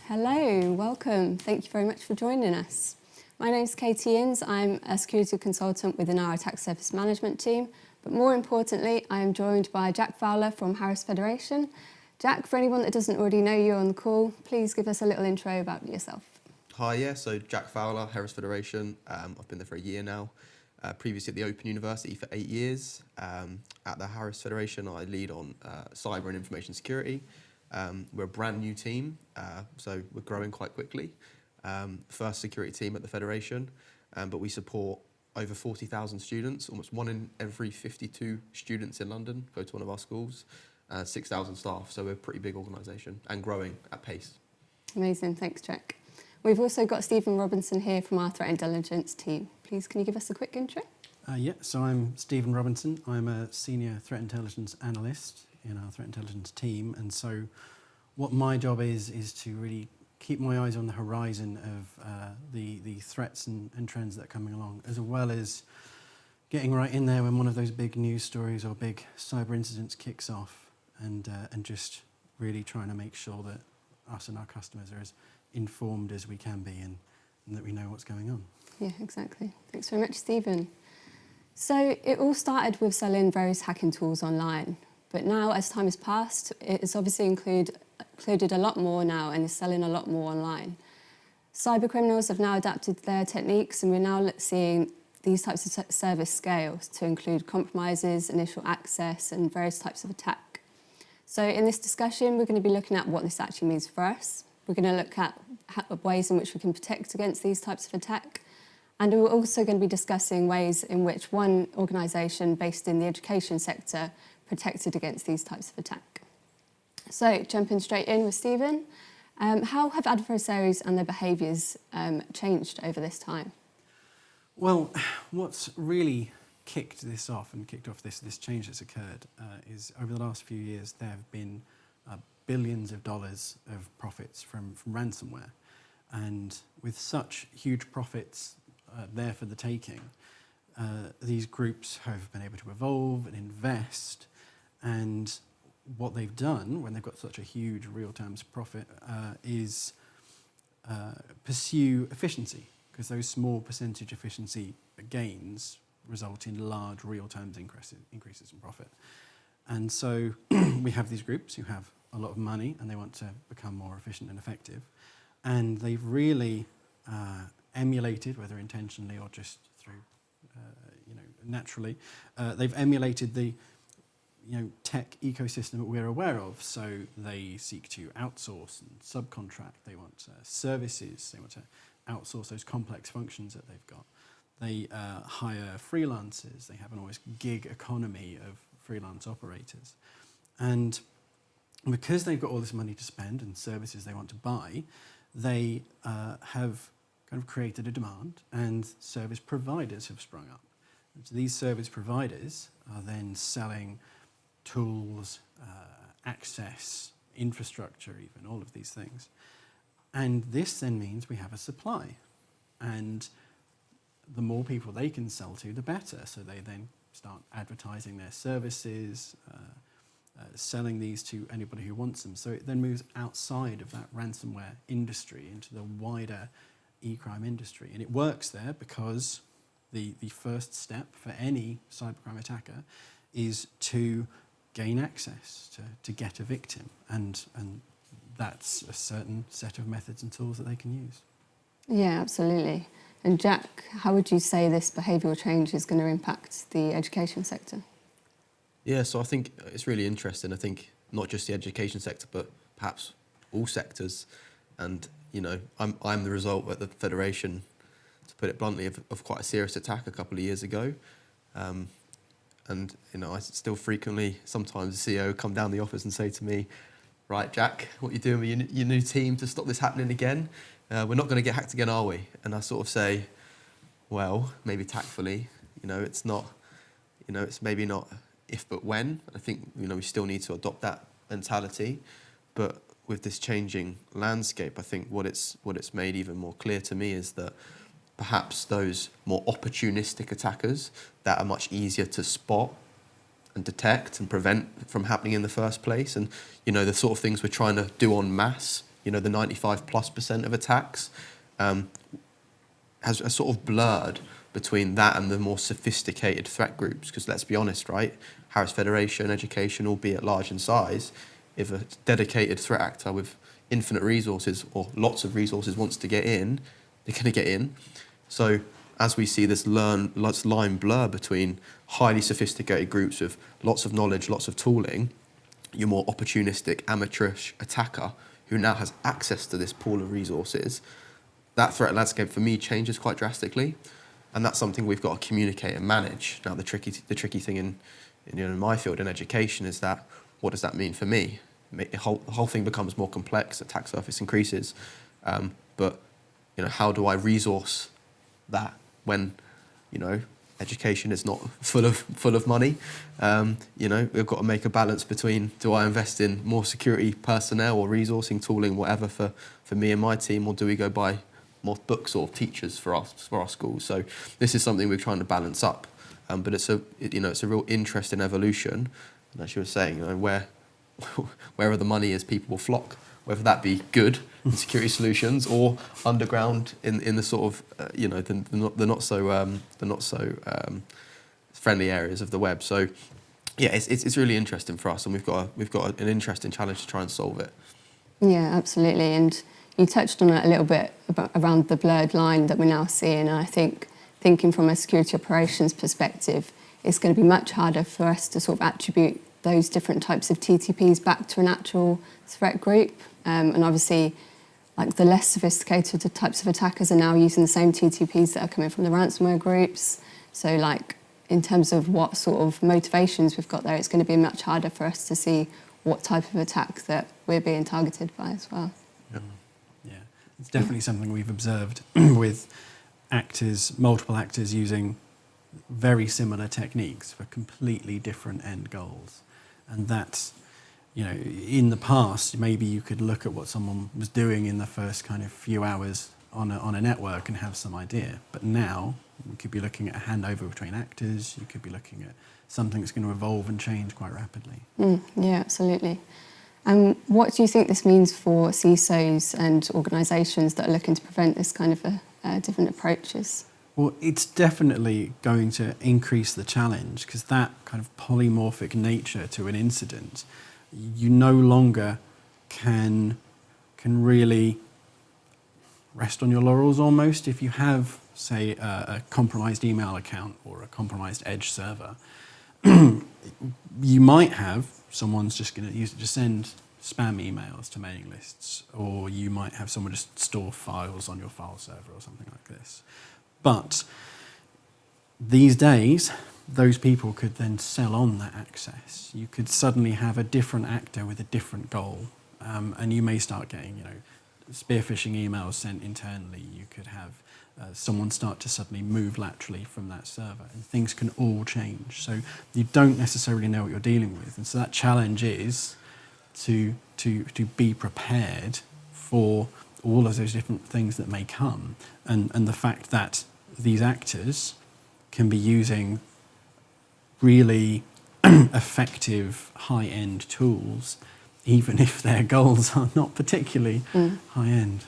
Hello, welcome. Thank you very much for joining us. My name is Katie Inns. I'm a security consultant within our attack surface management team, but more importantly, I am joined by Jack Fowler from Harris Federation. Jack, for anyone that doesn't already know you on the call, please give us a little intro about yourself. Hi, so Jack Fowler, Harris Federation. I've been there for a year now. Previously at the Open University for 8 years. At the Harris Federation, I lead on cyber and information security. We're a brand new team, so we're growing quite quickly. First security team at the Federation, but we support over 40,000 students. Almost 1 in every 52 students in London go to one of our schools. 6,000 staff, so we're a pretty big organisation and growing at pace. Amazing, thanks Jack. We've also got Stephen Robinson here from our threat intelligence team. Please, can you give us a quick intro? So I'm Stephen Robinson. I'm a senior threat intelligence analyst in our threat intelligence team, and so what my job is to really keep my eyes on the horizon of the threats and trends that are coming along, as well as getting right in there when one of those big news stories or big cyber incidents kicks off, and just really trying to make sure that us and our customers are as informed as we can be and that we know what's going on. Yeah, exactly. Thanks very much, Stephen. So it all started with selling various hacking tools online, but now as time has passed, it's obviously included a lot more now and is selling a lot more online. Cyber criminals have now adapted their techniques, and we're now seeing these types of service scale to include compromises, initial access, and various types of attack. So in this discussion, we're going to be looking at what this actually means for us. We're going to look at ways in which we can protect against these types of attack. And we're also going to be discussing ways in which one organisation based in the education sector protected against these types of attack. So jumping straight in with Stephen, how have adversaries and their behaviours changed over this time? Well, what's really kicked off this change that's occurred is over the last few years there have been billions of dollars of profits from ransomware, and with such huge profits there for the taking, these groups have been able to evolve and invest, and what they've done when they've got such a huge real terms profit is pursue efficiency, because those small percentage efficiency gains result in large real terms increases in profit. And so we have these groups who have a lot of money and they want to become more efficient and effective, and they've really emulated, whether intentionally or just through naturally, they've emulated the tech ecosystem that we're aware of. So they seek to outsource and subcontract. They want services. They want to outsource those complex functions that they've got. They hire freelancers. They have an almost gig economy of freelance operators. And because they've got all this money to spend and services they want to buy, they have kind of created a demand, and service providers have sprung up. And so these service providers are then selling tools, access, infrastructure even, all of these things. And this then means we have a supply. And the more people they can sell to, the better. So they then start advertising their services, selling these to anybody who wants them. So it then moves outside of that ransomware industry into the wider e-crime industry. And it works there because the first step for any cybercrime attacker is to gain access, to get a victim. And that's a certain set of methods and tools that they can use. Yeah, absolutely. And Jack, how would you say this behavioural change is going to impact the education sector? Yeah, so I think it's really interesting. I think not just the education sector, but perhaps all sectors. And, I'm the result at the Federation, to put it bluntly, of quite a serious attack a couple of years ago. And, I still frequently, sometimes the CEO come down the office and say to me, right, Jack, what are you doing with your new team to stop this happening again? We're not going to get hacked again, are we? And I sort of say, well, maybe tactfully, it's not, it's maybe not if but when. I think, we still need to adopt that mentality. But with this changing landscape, I think what it's made even more clear to me is that perhaps those more opportunistic attackers that are much easier to spot and detect and prevent from happening in the first place, and the sort of things we're trying to do en masse you know, the 95+% of attacks, has sort of blurred between that and the more sophisticated threat groups. Because let's be honest, right? Harris Federation, education, albeit large in size, if a dedicated threat actor with infinite resources or lots of resources wants to get in, they're going to get in. So as we see this line blur between highly sophisticated groups with lots of knowledge, lots of tooling, your more opportunistic, amateurish attacker who now has access to this pool of resources, that threat landscape for me changes quite drastically. And that's something we've got to communicate and manage. Now, the tricky thing in my field in education is that, what does that mean for me? The whole thing becomes more complex, attack surface increases. But, you know, how do I resource that when, you know, education is not full of money? You know, we've got to make a balance between, do I invest in more security personnel or resourcing, tooling, whatever for me and my team, or do we go buy more books or teachers for our schools? So this is something we're trying to balance up. But it's a real interesting evolution. And as you were saying, you know, wherever the money is, people will flock, whether that be good in security solutions or underground in the sort of the not so friendly areas of the web. So yeah, it's really interesting for us, and we've got an interesting challenge to try and solve it. Yeah, absolutely. And you touched on it a little bit around the blurred line that we're now seeing. And I think, thinking from a security operations perspective, it's going to be much harder for us to sort of attribute those different types of TTPs back to an actual threat group. And obviously, like the less sophisticated types of attackers are now using the same TTPs that are coming from the ransomware groups. So like in terms of what sort of motivations we've got there, it's going to be much harder for us to see what type of attack that we're being targeted by as well. Yeah, it's definitely something we've observed with multiple actors using very similar techniques for completely different end goals. And that's, you know, in the past, maybe you could look at what someone was doing in the first kind of few hours on a network and have some idea. But now, we could be looking at a handover between actors, you could be looking at something that's going to evolve and change quite rapidly. Yeah, absolutely. And what do you think this means for CSOs and organisations that are looking to prevent this kind of different approaches? Well, it's definitely going to increase the challenge, because that kind of polymorphic nature to an incident, you no longer can really rest on your laurels almost. If you have, say, a compromised email account or a compromised edge server, you might have someone's just going to use it to send spam emails to mailing lists, or you might have someone just store files on your file server or something like this. But these days, those people could then sell on that access. You could suddenly have a different actor with a different goal, and you may start getting, you know, spear phishing emails sent internally. You could have someone start to suddenly move laterally from that server, and things can all change. So you don't necessarily know what you're dealing with, and so that challenge is to be prepared for all of those different things that may come, and the fact that these actors can be using really effective high-end tools, even if their goals are not particularly high-end.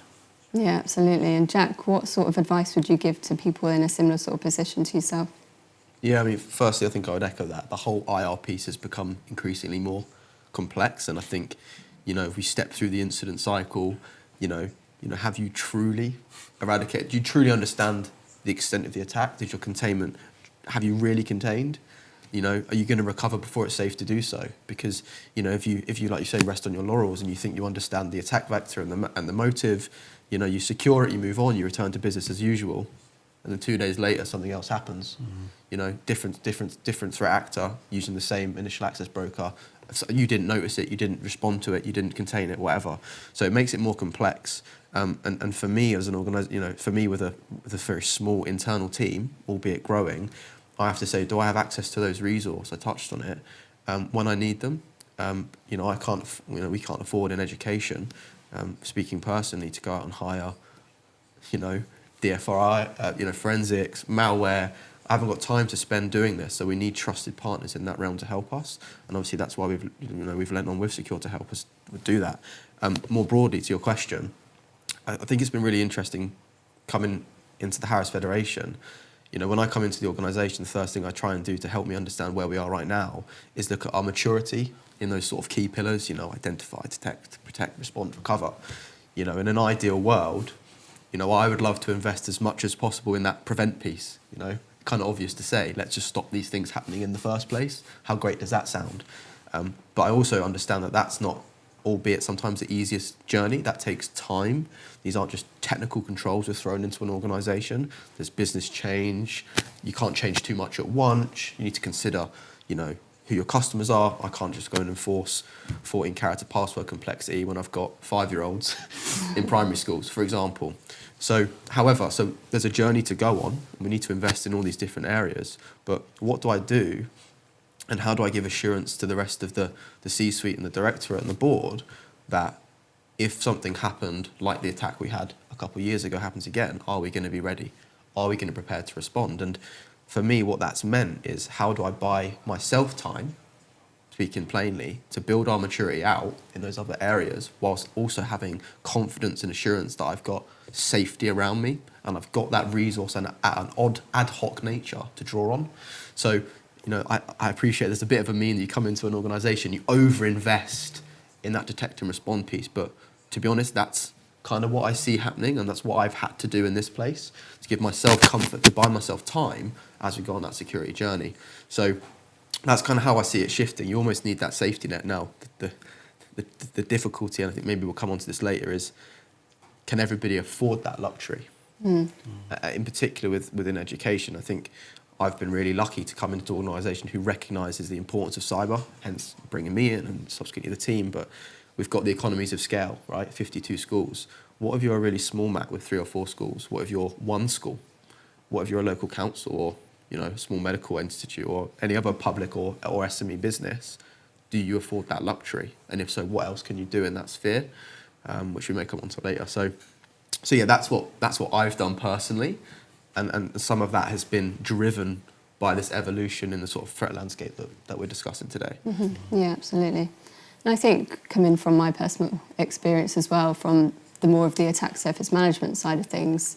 Yeah, absolutely. And Jack, what sort of advice would you give to people in a similar sort of position to yourself? Yeah, I mean, firstly, I think I would echo that. The whole IR piece has become increasingly more complex, and I think, you know, if we step through the incident cycle, you know, have you truly eradicated? Do you truly understand the extent of the attack? Did your containment, have you really contained? You know, are you going to recover before it's safe to do so? Because, you know, if you like you say, rest on your laurels and you think you understand the attack vector and the motive, you know, you secure it, you move on, you return to business as usual, and then 2 days later something else happens. You know, different threat actor using the same initial access broker. So you didn't notice it, you didn't respond to it, you didn't contain it, whatever. So it makes it more complex. And for me as an organizer, you know, for me with a very small internal team, albeit growing, I have to say, do I have access to those resources? I touched on it. When I need them, you know, we can't afford in education, speaking personally, to go out and hire, you know, DFRI, you know, forensics, malware. I haven't got time to spend doing this, so we need trusted partners in that realm to help us. And obviously that's why we've lent on with Secure to help us do that. More broadly to your question, I think it's been really interesting coming into the Harris Federation. You know, when I come into the organisation, the first thing I try and do to help me understand where we are right now is look at our maturity in those sort of key pillars, you know, identify, detect, protect, respond, recover. You know, in an ideal world, you know, I would love to invest as much as possible in that prevent piece, you know. Kind of obvious to say, let's just stop these things happening in the first place. How great does that sound? But I also understand that that's not, albeit sometimes the easiest journey, that takes time. These aren't just technical controls we're thrown into an organisation. There's business change. You can't change too much at once. You need to consider, you know, who your customers are. I can't just go and enforce 14-character password complexity when I've got 5-year-olds in primary schools, for example. So, however, there's a journey to go on. We need to invest in all these different areas. But what do I do, and how do I give assurance to the rest of the C-suite and the directorate and the board that if something happened, like the attack we had a couple of years ago happens again, are we going to be ready? Are we going to prepare to respond? And for me, what that's meant is, how do I buy myself time, speaking plainly, to build our maturity out in those other areas, whilst also having confidence and assurance that I've got safety around me and I've got that resource and an ad hoc nature to draw on. So, you know, I appreciate there's a bit of a mean that you come into an organisation, you over-invest in that detect and respond piece, but to be honest, that's kind of what I see happening, and that's what I've had to do in this place, to give myself comfort, to buy myself time as we go on that security journey. So that's kind of how I see it shifting. You almost need that safety net now. The difficulty, and I think maybe we'll come on to this later, is can everybody afford that luxury? In particular within education, I think I've been really lucky to come into an organisation who recognises the importance of cyber, hence bringing me in and subsequently the team. But we've got the economies of scale, right? 52 schools. What if you're a really small MAC with 3 or 4 schools? What if you're one school? What if you're a local council, or, you know, a small medical institute, or any other public or SME business? Do you afford that luxury? And if so, what else can you do in that sphere? Which we may come on to later. So yeah, that's what I've done personally. And some of that has been driven by this evolution in the sort of threat landscape that we're discussing today. Yeah, absolutely. And I think, coming from my personal experience as well, from the more of the attack surface management side of things,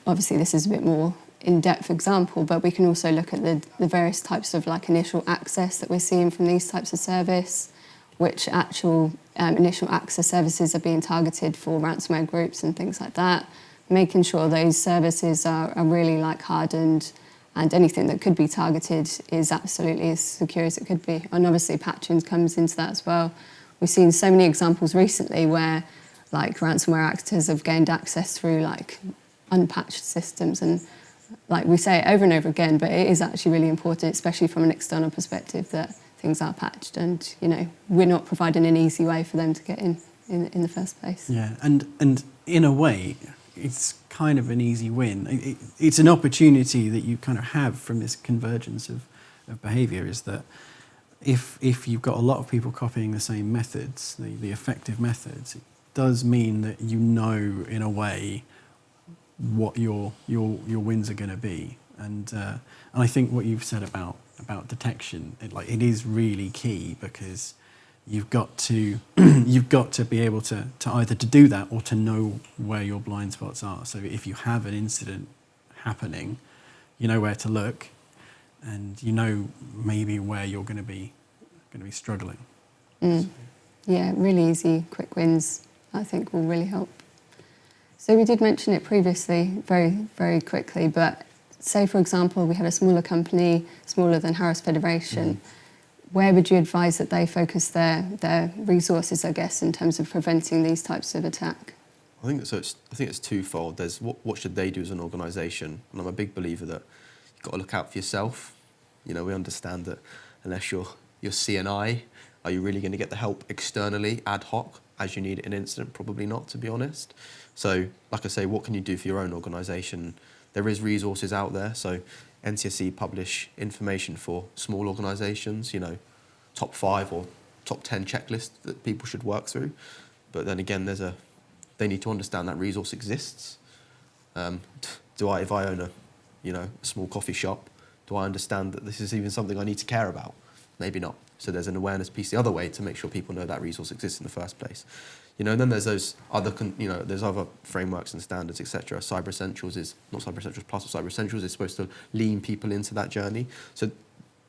obviously this is a bit more in-depth example, but we can also look at the various types of like initial access that we're seeing from these types of service, which actual initial access services are being targeted for ransomware groups and things like that, making sure those services are really like hardened, and anything that could be targeted is absolutely as secure as it could be. And obviously patching comes into that as well. We've seen so many examples recently where like ransomware actors have gained access through like unpatched systems, and like we say it over and over again, but it is actually really important, especially from an external perspective, that things are patched, and, you know, we're not providing an easy way for them to get in the first place. Yeah, and in a way, it's kind of an easy win. It's an opportunity that you kind of have from this convergence of behaviour, is that if you've got a lot of people copying the same methods, the effective methods, it does mean that you know, in a way, what your wins are going to be. And I think what you've said about detection, it is really key, because you've got to be able to either to do that or to know where your blind spots are. So if you have an incident happening, you know where to look, and you know maybe where you're going to be struggling. So. Yeah, really easy, quick wins, I think, will really help. So we did mention it previously, very, very quickly, but say, for example, we had a smaller company, smaller than Harris Federation. Where would you advise that they focus their resources, I guess, in terms of preventing these types of attack? I think it's twofold. There's what should they do as an organisation, and I'm a big believer that you've got to look out for yourself. You know, we understand that unless you're CNI, are you really going to get the help externally, ad hoc, as you need in an incident? Probably not, to be honest. So, like I say, what can you do for your own organisation? There is resources out there. So NCSE publish information for small organisations, you know, top 5 or top 10 checklists that people should work through. But then again, they need to understand that resource exists. If I own a small coffee shop, do I understand that this is even something I need to care about? Maybe not. So there's an awareness piece the other way to make sure people know that resource exists in the first place. You know, and then there's those other, there's other frameworks and standards, etc. Cyber Essentials is, not Cyber Essentials Plus, but Cyber Essentials is supposed to lean people into that journey. So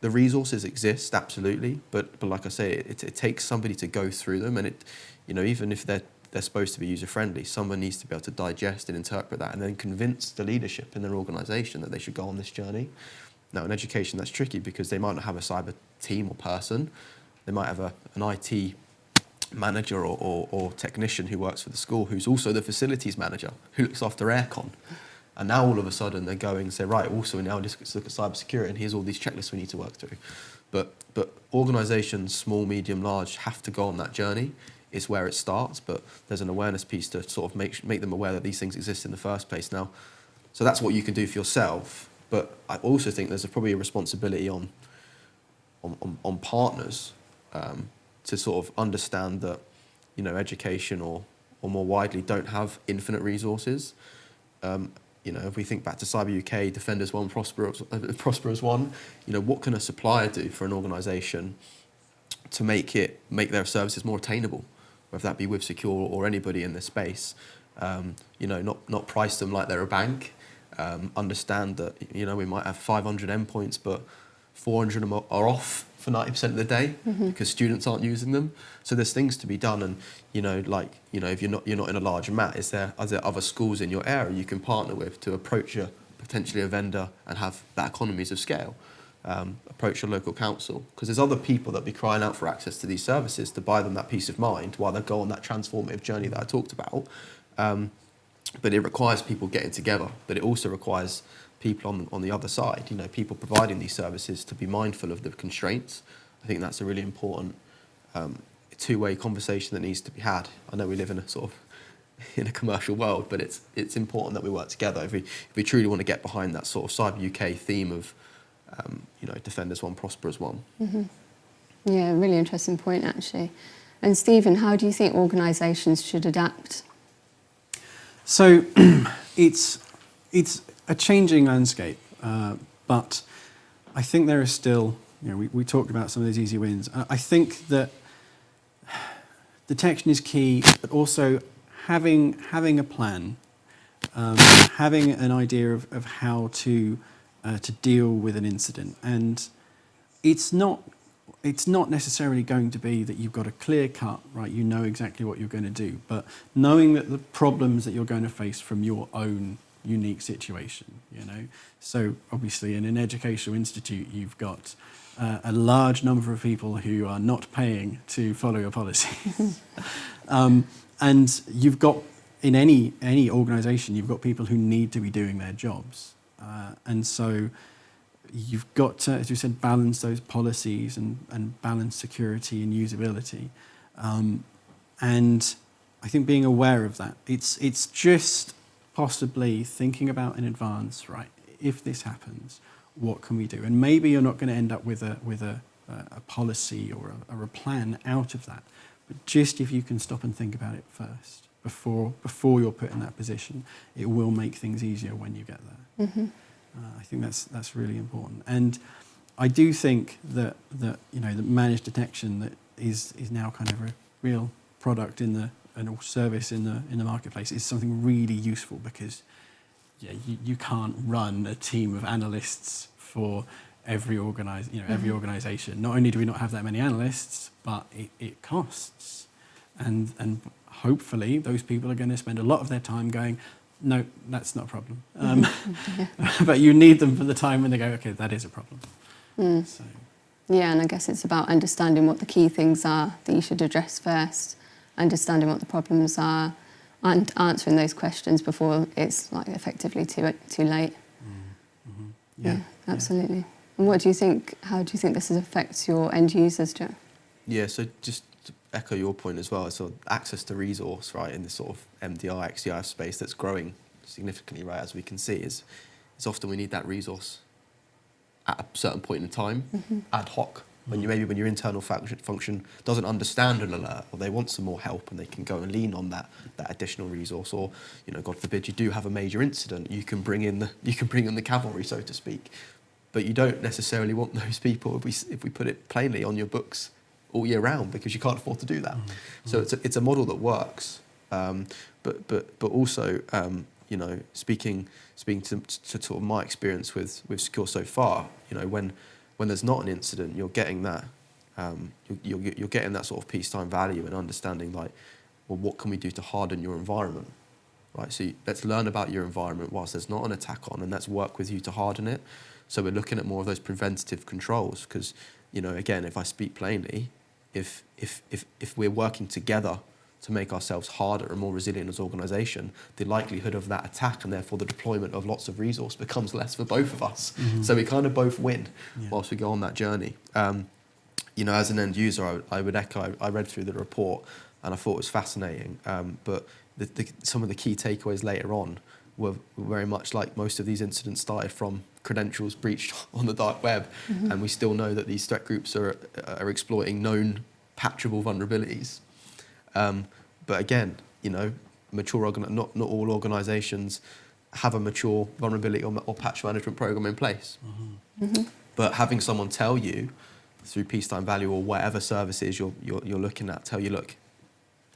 the resources exist, absolutely, but like I say, it takes somebody to go through them, and it, even if they're supposed to be user-friendly, someone needs to be able to digest and interpret that and then convince the leadership in their organisation that they should go on this journey. Now, in education, that's tricky because they might not have a cyber team or person. They might have an IT manager or technician who works for the school who's also the facilities manager who looks after aircon. And now all of a sudden they're going and say, right, also now let's look at cybersecurity and here's all these checklists we need to work through. But organisations, small, medium, large, have to go on that journey. It's where it starts, but there's an awareness piece to sort of make them aware that these things exist in the first place now. So that's what you can do for yourself. But I also think there's probably a responsibility on partners to sort of understand that, education or more widely don't have infinite resources. If we think back to Cyber UK, Defenders 1, Prosperous 1, what can a supplier do for an organisation to make their services more attainable, whether that be with Secure or anybody in this space? Not price them like they're a bank. Understand that, we might have 500 endpoints, but 400 of them are off for 90% of the day because students aren't using them. So there's things to be done, and if you're not in a large mat, are there other schools in your area you can partner with to approach potentially a vendor and have that economies of scale? Approach your local council, because there's other people that be crying out for access to these services to buy them that peace of mind while they go on that transformative journey that I talked about. But it requires people getting together, but it also requires people on the other side, people providing these services to be mindful of the constraints. I think that's a really important two-way conversation that needs to be had. I know we live in a commercial world, but it's important that we work together if we truly want to get behind that sort of Cyber UK theme of Defenders 1, Prosperous 1. Mm-hmm. Yeah, really interesting point actually. And Stephen, how do you think organisations should adapt? So it's a changing landscape, but I think there is still, we talked about some of those easy wins. I think that detection is key, but also having a plan, having an idea of how to deal with an incident. And it's not necessarily going to be that you've got a clear cut, right? You know exactly what you're going to do, but knowing that the problems that you're going to face from your own unique situation, So obviously in an educational institute, you've got a large number of people who are not paying to follow your policies. And you've got, in any organisation, you've got people who need to be doing their jobs. And so you've got to, as you said, balance those policies and balance security and usability. And I think being aware of that, it's just possibly thinking about in advance, right, if this happens, what can we do? And maybe you're not going to end up with a policy or a plan out of that, but just if you can stop and think about it first, before you're put in that position, it will make things easier when you get there. Mm-hmm. I think that's really important. And I do think that the managed detection that is now kind of a real product and service in the marketplace is something really useful, because you can't run a team of analysts for every organisation. Not only do we not have that many analysts, but it costs, and hopefully those people are going to spend a lot of their time going, no, that's not a problem. But you need them for the time when they go, okay, that is a problem. Mm. So. Yeah, and I guess it's about understanding what the key things are that you should address first, understanding what the problems are, and answering those questions before it's effectively too late. Mm-hmm. Yeah, absolutely. Yeah. And what do you think? How do you think this affects your end users, Joe? Yeah, so just to echo your point as well, so access to resource, right, in this sort of MDR, XDR space that's growing significantly, right, as we can see, is often we need that resource at a certain point in time, ad hoc, when your internal function doesn't understand an alert, or they want some more help and they can go and lean on that additional resource, or God forbid you do have a major incident, you can bring in the cavalry, so to speak. But you don't necessarily want those people, if we put it plainly, on your books all year round because you can't afford to do that. So it's a model that works. But also, you know, speaking to sort of my experience with Secure so far, you know, when there's not an incident, you're getting that you're getting that sort of peacetime value and understanding, like, well, what can we do to harden your environment, right? So let's learn about your environment whilst there's not an attack on, and let's work with you to harden it. So we're looking at more of those preventative controls because, you know, again, if I speak plainly, if we're working together to make ourselves harder and more resilient as an organisation, the likelihood of that attack and therefore the deployment of lots of resource becomes less for both of us. So we kind of both win whilst we go on that journey. You know, as an end user, I would echo, I read through the report and I thought it was fascinating, but some of the key takeaways later on were very much like most of these incidents started from credentials breached on the dark web, and we still know that these threat groups are exploiting known patchable vulnerabilities. But again, you know, not all organisations have a mature vulnerability or patch management program in place. But having someone tell you through peacetime value or whatever services you're looking at, tell you, look,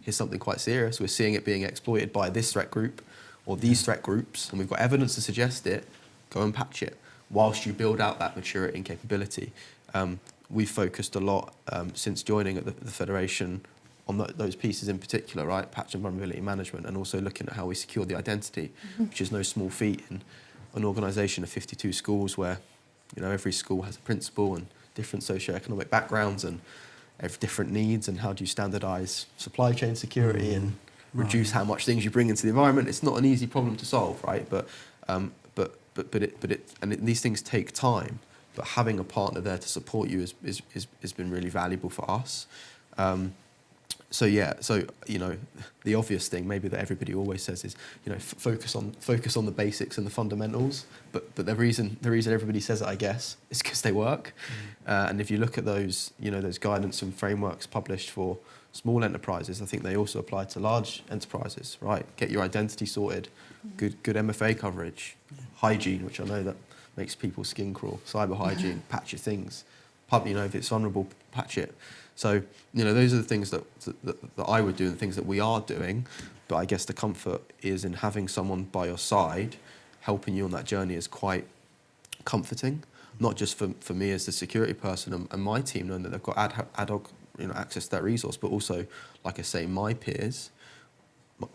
here's something quite serious. We're seeing it being exploited by this threat group or these threat groups, and we've got evidence to suggest it. Go and patch it whilst you build out that maturity and capability. We've focused a lot since joining at the Federation on those pieces in particular, right? Patch and vulnerability management, and also looking at how we secure the identity, which is no small feat in an organisation of 52 schools where, you know, every school has a principal and different socioeconomic backgrounds and have different needs, and how do you standardise supply chain security and reduce how much things you bring into the environment? It's not an easy problem to solve, right? These things take time. But having a partner there to support you has been really valuable for us. So you know, the obvious thing maybe that everybody always says is, you know, focus on the basics and the fundamentals. But the reason everybody says it, I guess, is because they work. And if you look at those, you know, those guidance and frameworks published for small enterprises, I think they also apply to large enterprises, right? Get your identity sorted, good MFA coverage, hygiene, which I know that makes people's skin crawl, cyber hygiene, patch your things, you know, if it's vulnerable, patch it. So, you know, those are the things that I would do and the things that we are doing. But I guess the comfort is in having someone by your side helping you on that journey is quite comforting, not just for me as the security person and my team, knowing that they've got ad hoc, you know, access to that resource, but also, like I say, my peers,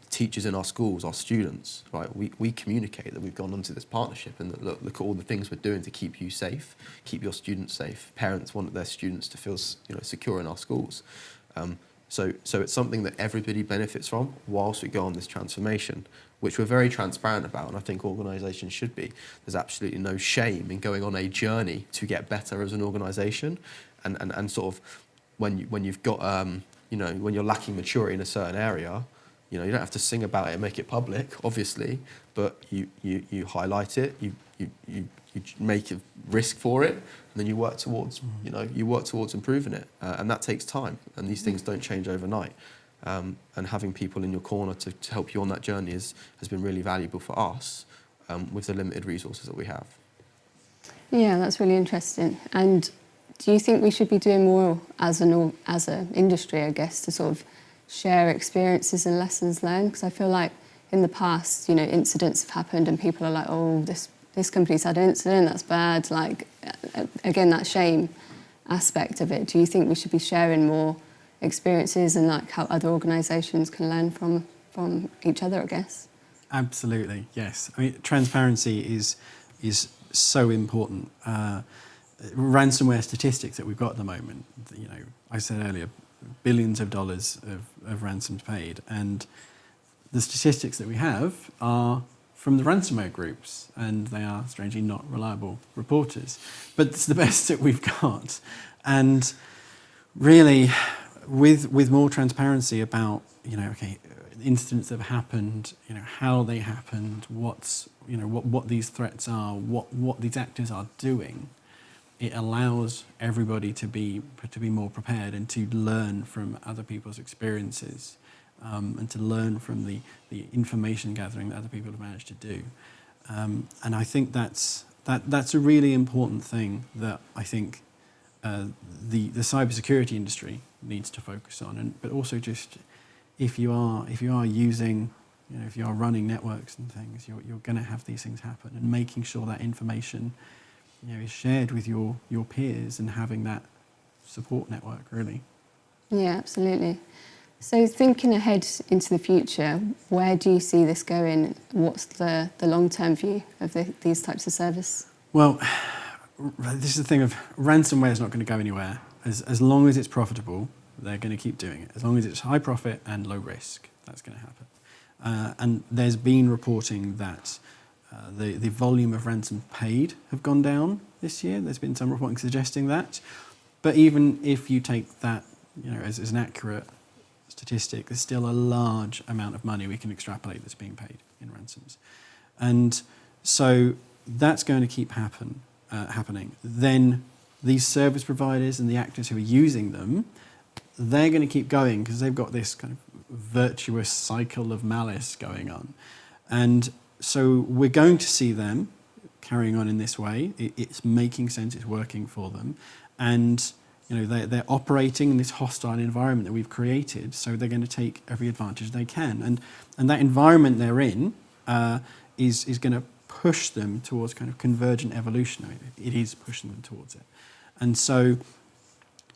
teachers in our schools, our students, right? We communicate that we've gone onto this partnership and that look at all the things we're doing to keep you safe, keep your students safe. Parents want their students to feel, you know, secure in our schools. So it's something that everybody benefits from whilst we go on this transformation, which we're very transparent about, and I think organisations should be. There's absolutely no shame in going on a journey to get better as an organisation, and sort of when you've got you know, when you're lacking maturity in a certain area. You know, you don't have to sing about it and make it public, obviously, but you highlight it, you make a risk for it, and then you work towards, you know, improving it, and that takes time, and these things don't change overnight. And having people in your corner to help you on that journey has been really valuable for us with the limited resources that we have. Yeah, that's really interesting. And do you think we should be doing more as an industry, I guess, to sort of share experiences and lessons learned? Because I feel like in the past, you know, incidents have happened and people are like, oh, this company's had an incident, that's bad. Like, again, that shame aspect of it. Do you think we should be sharing more experiences and like how other organisations can learn from each other, I guess? Absolutely, yes. I mean, transparency is so important. Ransomware statistics that we've got at the moment, you know, I said earlier, billions of dollars of ransoms paid, and the statistics that we have are from the ransomware groups, and they are strangely not reliable reporters, but it's the best that we've got. And really, with more transparency about, you know, okay, incidents that have happened, you know, how they happened, what these threats are, what these actors are doing, it allows everybody to be more prepared and to learn from other people's experiences, and to learn from the information gathering that other people have managed to do. And I think that's a really important thing that I think the cybersecurity industry needs to focus on, but also just if you are using, if you are running networks and things, you're going to have these things happen, and making sure that information is shared with your peers and having that support network, really. Yeah, absolutely. So thinking ahead into the future, where do you see this going? What's the long-term view of these types of service? Well, this is the thing of ransomware is not going to go anywhere. As long as it's profitable, they're going to keep doing it. As long as it's high profit and low risk, that's going to happen. And there's been reporting that the volume of ransom paid have gone down this year. There's been some reporting suggesting that. But even if you take that as an accurate statistic, there's still a large amount of money we can extrapolate that's being paid in ransoms. And so that's going to keep happening. Then these service providers and the actors who are using them, they're going to keep going because they've got this kind of virtuous cycle of malice going on. And so we're going to see them carrying on in this way. It's making sense, it's working for them. And they're operating in this hostile environment that we've created, so they're going to take every advantage they can. And that environment they're in is going to push them towards kind of convergent evolution. I mean, it is pushing them towards it. And so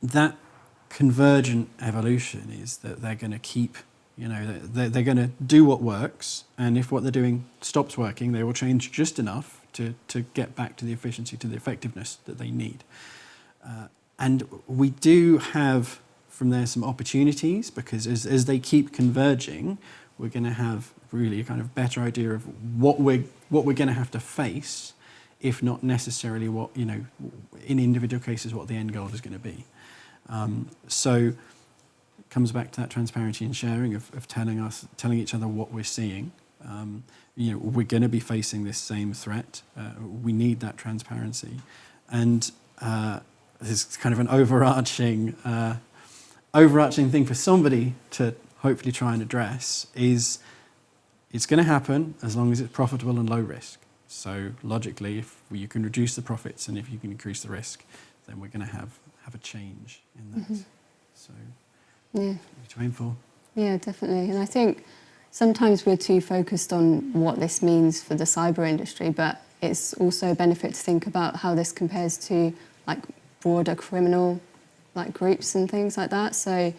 that convergent evolution is that they're going to keep, they're going to do what works, and if what they're doing stops working, they will change just enough to get back to the efficiency, to the effectiveness that they need. And we do have from there some opportunities, because as they keep converging, we're going to have really a kind of better idea of what we're going to have to face, if not necessarily what, in individual cases, what the end goal is going to be. So it comes back to that transparency and sharing of telling each other what we're seeing. We're going to be facing this same threat. We need that transparency. And this is kind of an overarching thing for somebody to hopefully try and address is it's going to happen as long as it's profitable and low risk. So logically, if you can reduce the profits and if you can increase the risk, then we're going to have a change in that. Mm-hmm. So yeah, to aim for. Yeah, definitely. And I think sometimes we're too focused on what this means for the cyber industry, but it's also a benefit to think about how this compares to broader criminal groups and things like that. So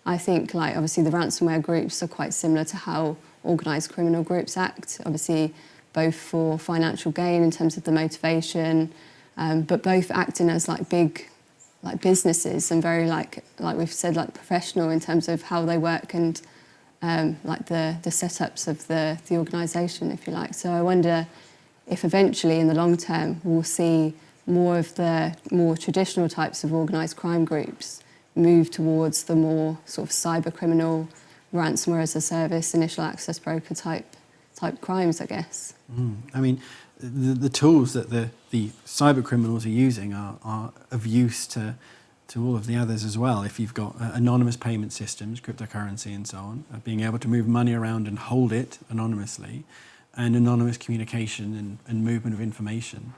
I think obviously the ransomware groups are quite similar to how organised criminal groups act, obviously both for financial gain in terms of the motivation, but both acting as big businesses and very like we've said professional in terms of how they work and the setups of the organisation, if you like. So I wonder if eventually in the long term we'll see more of the more traditional types of organised crime groups move towards the more sort of cyber criminal, ransomware as a service, initial access broker type crimes, I guess. I mean, the tools that the cyber criminals are using are of use to all of the others as well. If you've got anonymous payment systems, cryptocurrency and so on, being able to move money around and hold it anonymously, and anonymous communication and movement of information,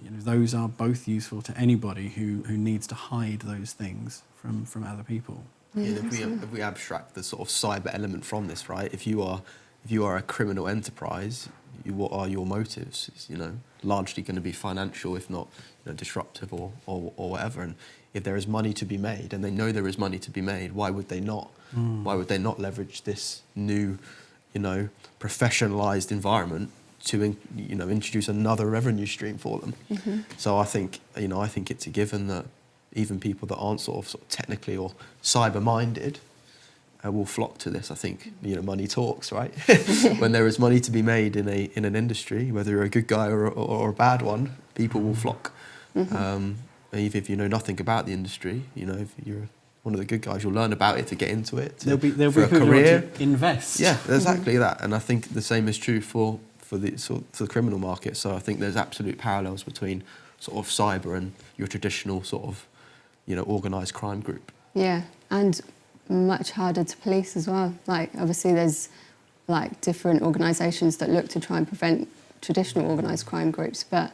those are both useful to anybody who needs to hide those things from other people. Yeah, if we abstract the sort of cyber element from this, right? If you are a criminal enterprise, what are your motives? It's, largely going to be financial, if not disruptive or whatever. And if there is money to be made, and they know there is money to be made, why would they not? Why would they not leverage this new, professionalized environment to introduce another revenue stream for them? Mm-hmm. So I think it's a given that even people that aren't sort of technically or cyber minded will flock to this. I think money talks, right? When there is money to be made in an industry, whether you're a good guy or a bad one, people will flock. Mm-hmm. Even if you know nothing about the industry, if you're one of the good guys, you'll learn about it to get into it. There'll be a people career. Who want to invest. Yeah, exactly that. And I think the same is true for the criminal market. So I think there's absolute parallels between sort of cyber and your traditional sort of organised crime group. Yeah, and much harder to police as well. Obviously there's different organisations that look to try and prevent traditional organised crime groups, but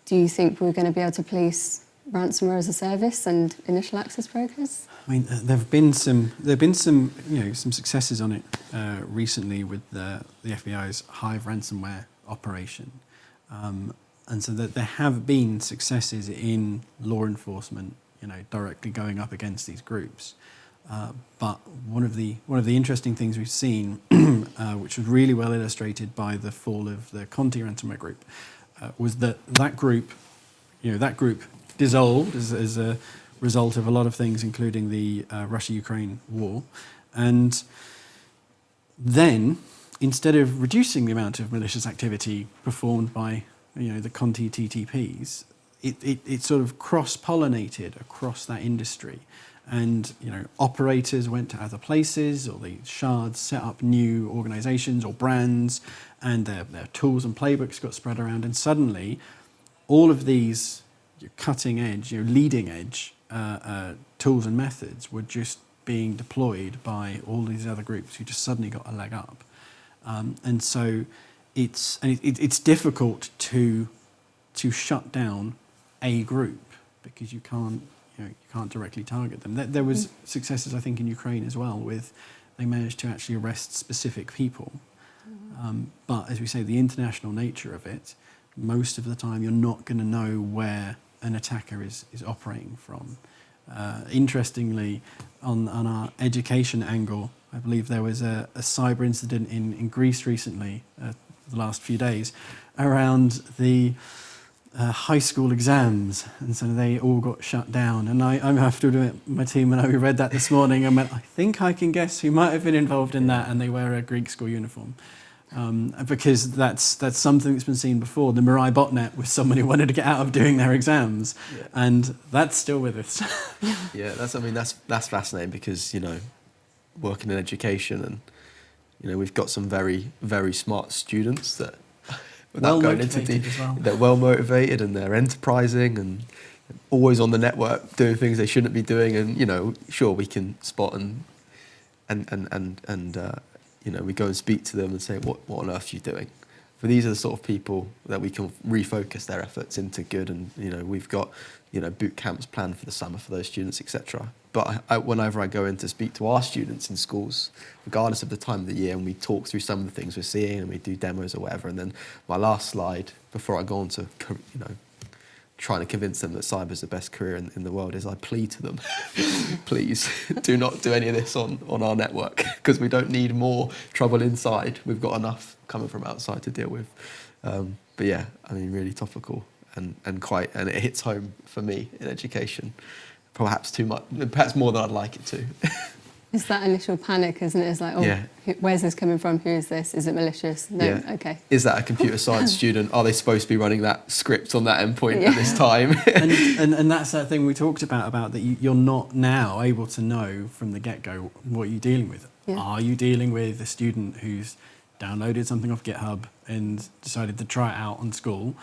do you think we're going to be able to police ransomware as a service and initial access brokers? I mean, there've been some some successes on it recently with the FBI's Hive ransomware operation, and so that there have been successes in law enforcement, directly going up against these groups. But one of the interesting things we've seen, which was really well illustrated by the fall of the Conti ransomware group, was that group dissolved as a result of a lot of things, including the Russia-Ukraine war. And then, instead of reducing the amount of malicious activity performed by the Conti TTPs, it sort of cross-pollinated across that industry. And operators went to other places, or the shards set up new organizations or brands, and their tools and playbooks got spread around. And suddenly, all of these cutting edge, leading edge tools and methods were just being deployed by all these other groups who just suddenly got a leg up. And so it's difficult to shut down a group because you can't directly target them. There was successes, I think, in Ukraine as well, with they managed to actually arrest specific people. But as we say, the international nature of it, most of the time you're not going to know where an attacker is operating from. Interestingly, on our education angle, I believe there was a cyber incident in Greece recently, the last few days, around the high school exams, and so they all got shut down. And I have to admit, my team and I, we read that this morning and went, I think I can guess who might have been involved in that, and they wear a Greek school uniform. Because that's something that's been seen before. The Mirai botnet was someone who wanted to get out of doing their exams, and that's still with us. Yeah, that's fascinating because working in education, and we've got some very, very smart students that without going into they're well motivated and they're enterprising and always on the network doing things they shouldn't be doing, and sure, we can spot and we go and speak to them and say, what on earth are you doing? But these are the sort of people that we can refocus their efforts into good, and we've got boot camps planned for the summer for those students, etc. But whenever I go in to speak to our students in schools, regardless of the time of the year, and we talk through some of the things we're seeing and we do demos or whatever, and then my last slide before I go on to trying to convince them that cyber is the best career in the world is I plead to them, please do not do any of this on our network, because we don't need more trouble inside. We've got enough coming from outside to deal with. But yeah, really topical and it hits home for me in education, perhaps too much, perhaps more than I'd like it to. It's that initial panic, isn't it? It's like, where's this coming from? Who is this? Is it malicious? No, okay. Is that a computer science student? Are they supposed to be running that script on that endpoint at this time? and that's that thing we talked about that you're not now able to know from the get-go what you're dealing with. Yeah. Are you dealing with a student who's downloaded something off GitHub and decided to try it out on school?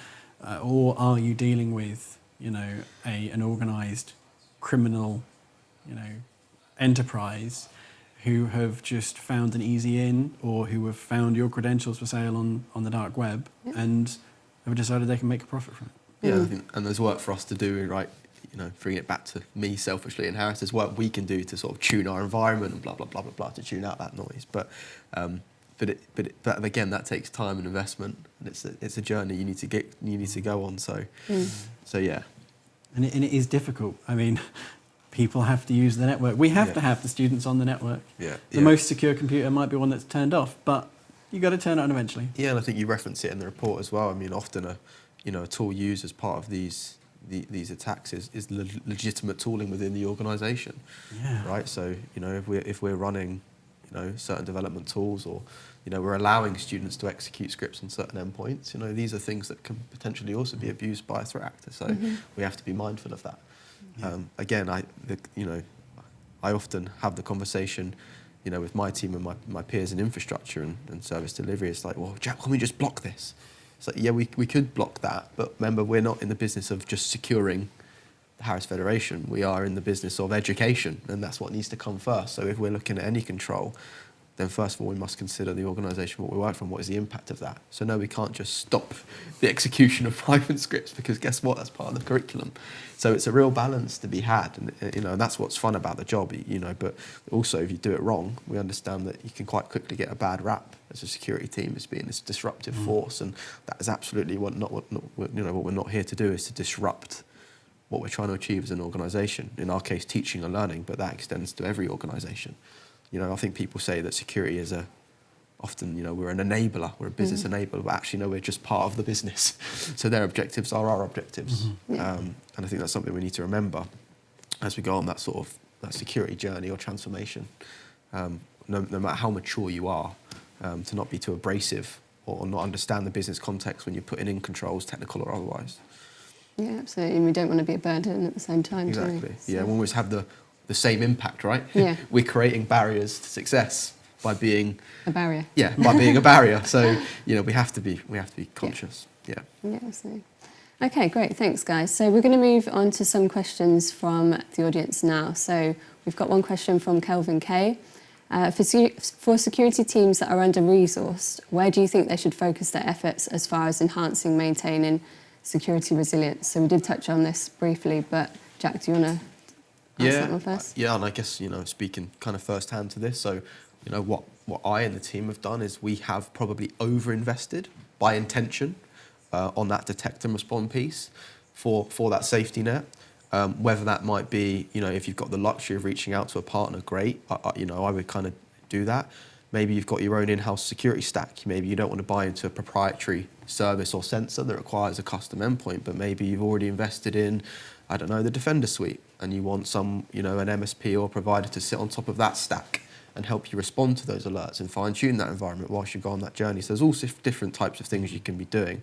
Or are you dealing with, an organised criminal, enterprise who have just found an easy in, or who have found your credentials for sale on the dark web and have decided they can make a profit from it? Yeah, I think, and there's work for us to do, right? Bringing it back to me selfishly and Harris, there's work we can do to sort of tune our environment and blah blah blah blah blah to tune out that noise. But again, that takes time and investment, and it's a journey you need to go on. So yeah, and it is difficult. People have to use the network. We have to have the students on the network. The most secure computer might be one that's turned off, but you got to turn it on eventually. Yeah, and I think you reference it in the report as well. Often a tool used as part of these attacks is legitimate tooling within the organisation. Yeah. Right. So if we're running certain development tools, or we're allowing students to execute scripts on certain endpoints, these are things that can potentially also be abused by a threat actor. So we have to be mindful of that. Again, I often have the conversation, with my team and my peers in infrastructure and service delivery. It's like, well, Jack, can we just block this? It's like, yeah, we could block that, but remember, we're not in the business of just securing the Harris Federation. We are in the business of education, and that's what needs to come first. So if we're looking at any control, then first of all we must consider the organisation what we work from, what is the impact of that. So no, we can't just stop the execution of Python scripts, because guess what, that's part of the curriculum. So it's a real balance to be had, and and that's what's fun about the job, but also if you do it wrong, we understand that you can quite quickly get a bad rap as a security team as being this disruptive force, and that is absolutely what we're not here to do, is to disrupt what we're trying to achieve as an organisation. In our case, teaching and learning, but that extends to every organisation. I think people say that security is often, we're an enabler, we're a business enabler, but actually, no, we're just part of the business. So their objectives are our objectives. And I think that's something we need to remember as we go on that sort of that security journey or transformation. No matter how mature you are, to not be too abrasive or not understand the business context when you're putting in controls, technical or otherwise. Yeah, absolutely. And we don't want to be a burden at the same time, Exactly. do we? Yeah, we always have the same impact, right? Yeah. We're creating barriers to success by being a barrier. Yeah, by being a barrier. So we have to be conscious. Yeah. Yeah, absolutely. Okay, great. Thanks, guys. So we're going to move on to some questions from the audience now. So we've got one question from Kelvin K. For security teams that are under-resourced, where do you think they should focus their efforts as far as enhancing, maintaining security resilience? So we did touch on this briefly, but Jack, do you want to answer that one first? Yeah, and I guess, speaking kind of first-hand to this, so, what I and the team have done is we have probably over-invested by intention on that detect and respond piece for that safety net. Whether that might be, if you've got the luxury of reaching out to a partner, great. I would kind of do that. Maybe you've got your own in-house security stack. Maybe you don't want to buy into a proprietary service or sensor that requires a custom endpoint, but maybe you've already invested in, I don't know, the Defender suite, and you want some, an MSP or provider to sit on top of that stack and help you respond to those alerts and fine-tune that environment whilst you go on that journey. So there's all different types of things you can be doing.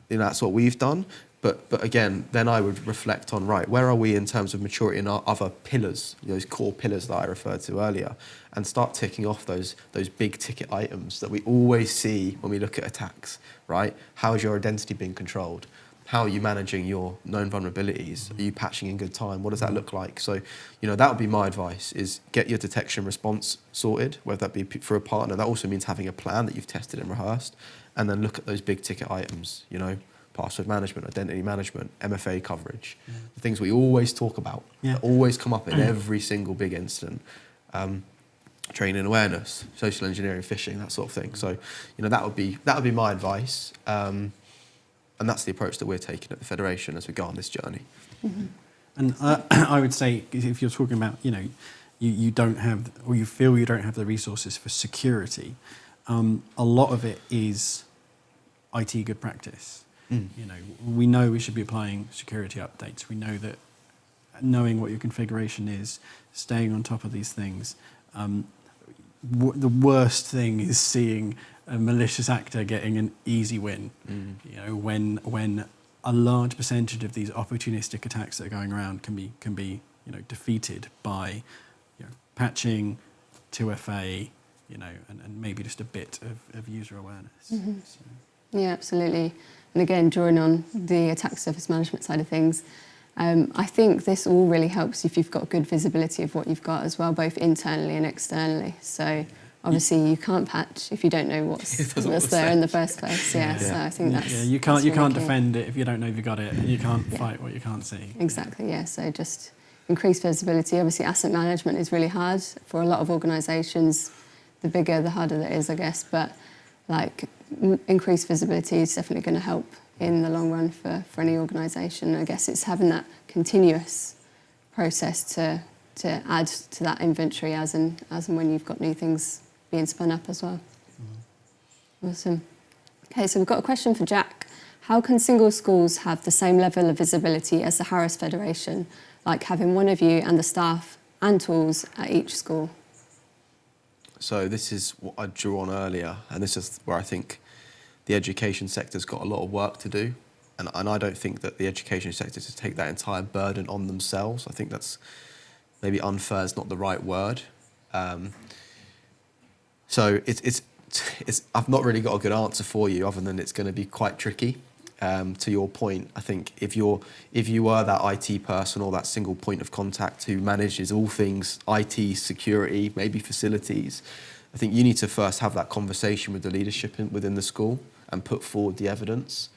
That's what we've done. But again, then I would reflect on, right, where are we in terms of maturity in our other pillars, those core pillars that I referred to earlier, and start ticking off those big ticket items that we always see when we look at attacks, right? How is your identity being controlled? How are you managing your known vulnerabilities? Are you patching in good time? What does that look like? So, that would be my advice, is get your detection response sorted, whether that be for a partner. That also means having a plan that you've tested and rehearsed, and then look at those big ticket items, password management, identity management, MFA coverage, the things we always talk about, that always come up in every single big incident. Training awareness, social engineering, phishing, that sort of thing. So, that would be my advice. And that's the approach that we're taking at the Federation as we go on this journey. Mm-hmm. And I would say, if you're talking about, you don't have, or you feel you don't have the resources for security, a lot of it is IT good practice. We know we should be applying security updates. We know that knowing what your configuration is, staying on top of these things. The worst thing is seeing a malicious actor getting an easy win. When a large percentage of these opportunistic attacks that are going around can be defeated by patching, 2FA, and maybe just a bit of user awareness. Mm-hmm. So. Yeah, absolutely. And again, drawing on the attack surface management side of things, I think this all really helps if you've got good visibility of what you've got as well, both internally and externally. So obviously you can't patch if you don't know what's there in the first place. Yeah. So I think that's you can't really defend it if you don't know if you got it, and you can't fight what you can't see. Exactly. Yeah. So just increase visibility. Obviously, asset management is really hard for a lot of organisations. The bigger, the harder that is, I guess. But increased visibility is definitely going to help in the long run for any organisation. I guess it's having that continuous process to add to that inventory as and when you've got new things being spun up as well. Awesome. Okay, so we've got a question for Jack. How can single schools have the same level of visibility as the Harris Federation, like having one of you and the staff and tools at each school? So this is what I drew on earlier, and this is where I think the education sector's got a lot of work to do, and I don't think that the education sector should take that entire burden on themselves. I think that's maybe unfair is not the right word. So it's I've not really got a good answer for you, other than it's going to be quite tricky. To your point, I think if you were that IT person or that single point of contact who manages all things IT, security, maybe facilities, I think you need to first have that conversation with the leadership within the school and put forward the evidence.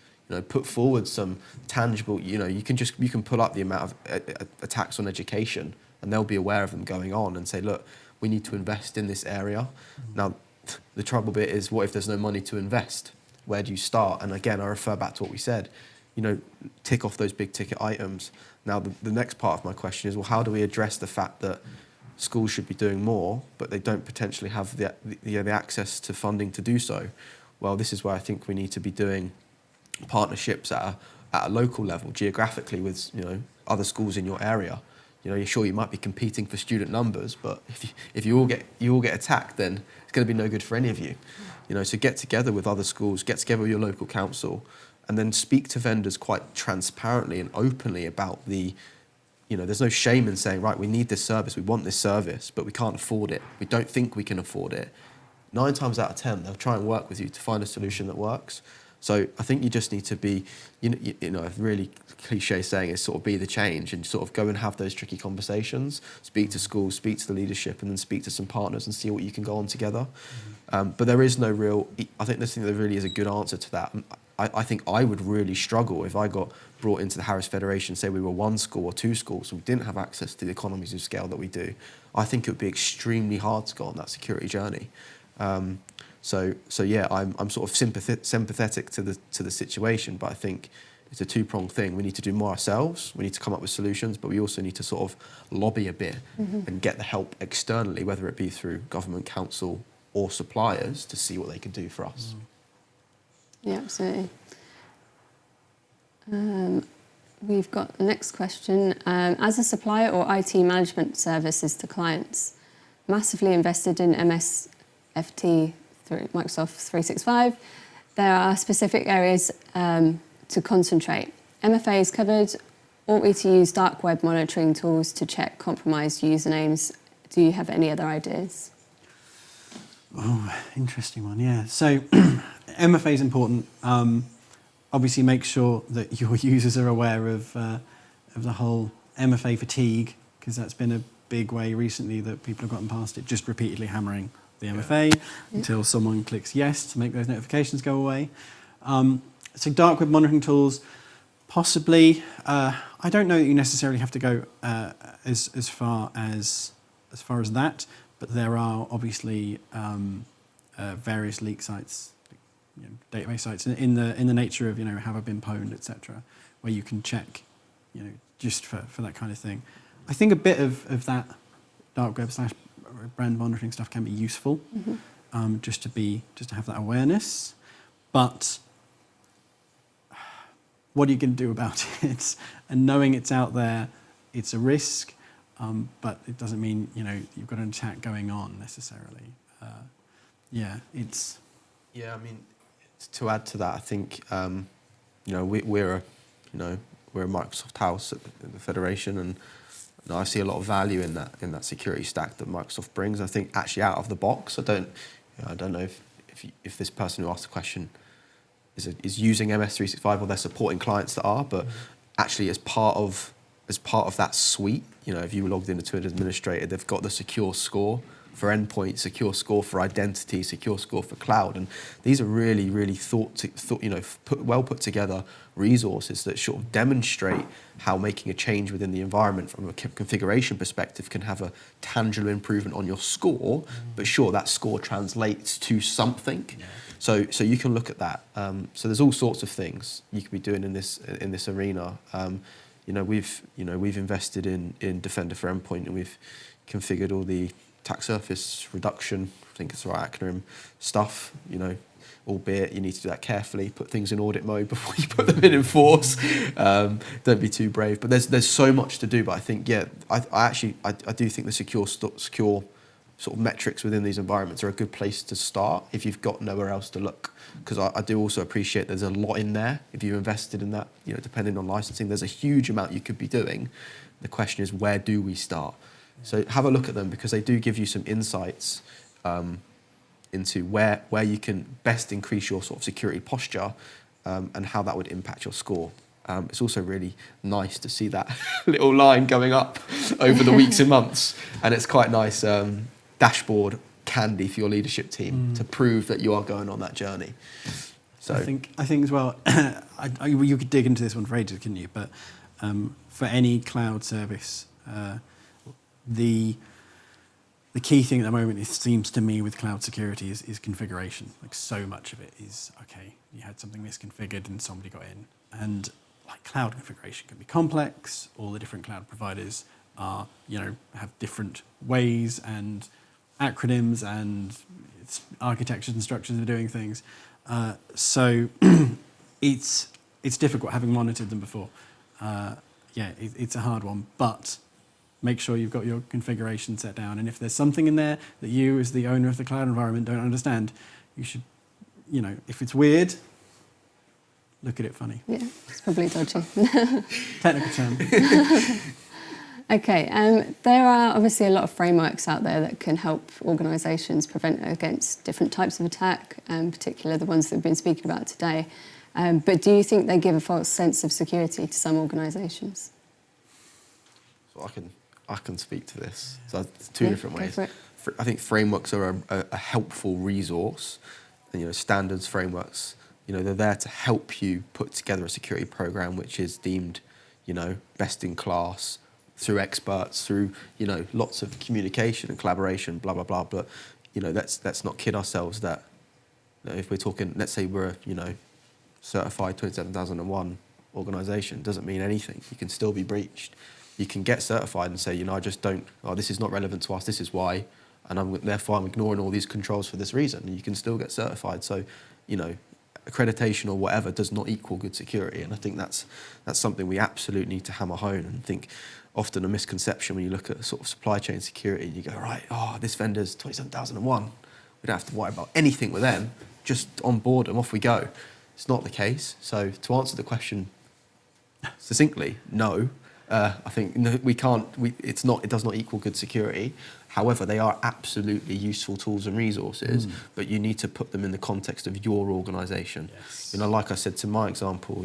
Put forward some tangible. You can pull up the amount of attacks on education, and they'll be aware of them going on, and say, look, we need to invest in this area. Now, the trouble bit is, what if there's no money to invest? Where do you start? And again, I refer back to what we said. Tick off those big ticket items. Now, the next part of my question is, well, how do we address the fact that schools should be doing more, but they don't potentially have the access to funding to do so? Well, this is where I think we need to be doing partnerships at a local level, geographically, with other schools in your area. You're sure you might be competing for student numbers, but if you all get attacked, then it's going to be no good for any of you. So get together with other schools, get together with your local council, and then speak to vendors quite transparently and openly about there's no shame in saying, right, we need this service, we want this service, but we can't afford it. We don't think we can afford it. 9 times out of 10, they'll try and work with you to find a solution that works. So I think you just need to be, a really cliche saying is sort of be the change, and sort of go and have those tricky conversations, speak to schools, speak to the leadership, and then speak to some partners and see what you can go on together. But there is no real, I think there really is a good answer to that. I think I would really struggle if I got brought into the Harris Federation, say we were 1 school or 2 schools, and we didn't have access to the economies of scale that we do. I think it would be extremely hard to go on that security journey. So yeah, I'm sort of sympathetic to the situation, but I think it's a 2-pronged thing. We need to do more ourselves. We need to come up with solutions, but we also need to sort of lobby a bit and get the help externally, whether it be through government, council, or suppliers, to see what they can do for us. Yeah, absolutely. We've got the next question. As a supplier or IT management services to clients, massively invested in MSFT through Microsoft 365, there are specific areas to concentrate. MFA is covered. Ought we to use dark web monitoring tools to check compromised usernames? Do you have any other ideas? Oh, interesting one, yeah. So MFA is important. Obviously, make sure that your users are aware of the whole MFA fatigue, because that's been a big way recently that people have gotten past it, just repeatedly hammering the MFA until someone clicks yes to make those notifications go away. So dark web monitoring tools, possibly. I don't know that you necessarily have to go as far as that, but there are obviously various leak sites, database sites in the nature of have I been pwned, etc., where you can check, just for that kind of thing. I think a bit of that dark web / brand monitoring stuff can be useful, just to have that awareness. But what are you going to do about it? And knowing it's out there, it's a risk, but it doesn't mean you've got an attack going on necessarily. Yeah, I mean, to add to that, I think we're a Microsoft house at the Federation, and I see a lot of value in that security stack that Microsoft brings. I think actually out of the box, I don't know if this person who asked the question is using MS365 or they're supporting clients that are, but actually as part of that suite, if you logged into an administrator, they've got the secure score for endpoint, secure score for identity, secure score for cloud, and these are really, really well put together resources that sort of demonstrate how making a change within the environment from a configuration perspective can have a tangible improvement on your score. But sure, that score translates to something. So you can look at that. So there's all sorts of things you could be doing in this arena. We've invested in Defender for Endpoint, and we've configured all the attack surface reduction, I think it's the right acronym, stuff, albeit you need to do that carefully, put things in audit mode before you put them in enforce. Don't be too brave. But there's so much to do. But I think, I do think the secure sort of metrics within these environments are a good place to start if you've got nowhere else to look. Because I do also appreciate there's a lot in there. If you invested in that, depending on licensing, there's a huge amount you could be doing. The question is, where do we start? So have a look at them, because they do give you some insights into where you can best increase your sort of security posture and how that would impact your score. It's also really nice to see that little line going up over the weeks and months, and it's quite nice dashboard candy for your leadership team to prove that you are going on that journey. So I think as well, you could dig into this one for ages, couldn't you? But for any cloud service, the key thing at the moment, it seems to me, with cloud security is configuration. Like, so much of it is, okay, you had something misconfigured and somebody got in. And like, cloud configuration can be complex. All the different cloud providers are, have different ways and acronyms and architectures and structures of doing things. So it's difficult, having monitored them before. It's a hard one, but make sure you've got your configuration set down. And if there's something in there that you, as the owner of the cloud environment, don't understand, you should, if it's weird, look at it funny. Yeah, it's probably dodgy. Technical term. Okay, there are obviously a lot of frameworks out there that can help organisations prevent against different types of attack, particularly the ones that we've been speaking about today. But do you think they give a false sense of security to some organisations? So I can speak to this. So it's two different ways. For it. I think frameworks are a helpful resource. And, standards, frameworks, they're there to help you put together a security program which is deemed, best in class, through experts, through, lots of communication and collaboration, blah, blah, blah. But, let's not kid ourselves that, if we're talking, let's say we're a, certified 27001 organisation, doesn't mean anything. You can still be breached. You can get certified and say, I just don't, this is not relevant to us, this is why, and therefore I'm ignoring all these controls for this reason. And you can still get certified. So, accreditation or whatever does not equal good security. And I think that's something we absolutely need to hammer home. And I think often a misconception when you look at sort of supply chain security, you go, right, this vendor's 27001. We don't have to worry about anything with them, just on board and off we go. It's not the case. So to answer the question succinctly, no. I think we can't. It does not equal good security. However, they are absolutely useful tools and resources. But you need to put them in the context of your organisation. Yes. Like I said to my example,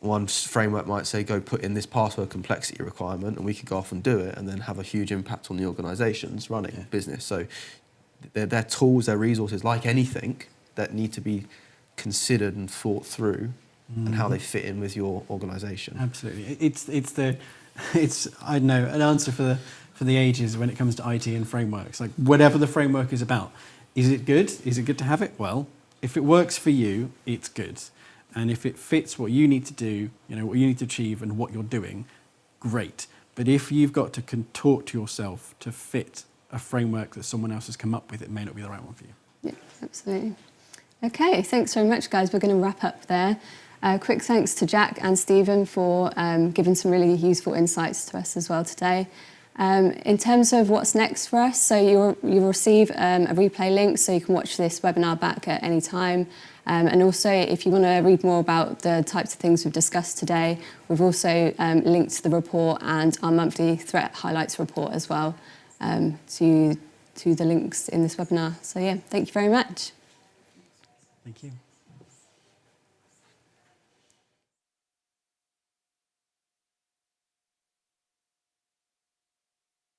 one framework might say go put in this password complexity requirement, and we could go off and do it, and then have a huge impact on the organisation's running business. So they're tools, they're resources, like anything, that need to be considered and thought through, and how they fit in with your organisation. Absolutely, it's I don't know, an answer for the ages when it comes to IT and frameworks. Like, whatever the framework is about, is it good? Is it good to have it? Well, if it works for you, it's good, and if it fits what you need to do, what you need to achieve, and what you're doing, great. But if you've got to contort to yourself to fit a framework that someone else has come up with, it may not be the right one for you. Yeah, absolutely. Okay, thanks very much, guys. We're going to wrap up there. Quick thanks to Jack and Stephen for giving some really useful insights to us as well today. In terms of what's next for us, so you'll receive a replay link so you can watch this webinar back at any time. And also, if you want to read more about the types of things we've discussed today, we've also linked the report and our monthly threat highlights report as well to the links in this webinar. So yeah, thank you very much. Thank you.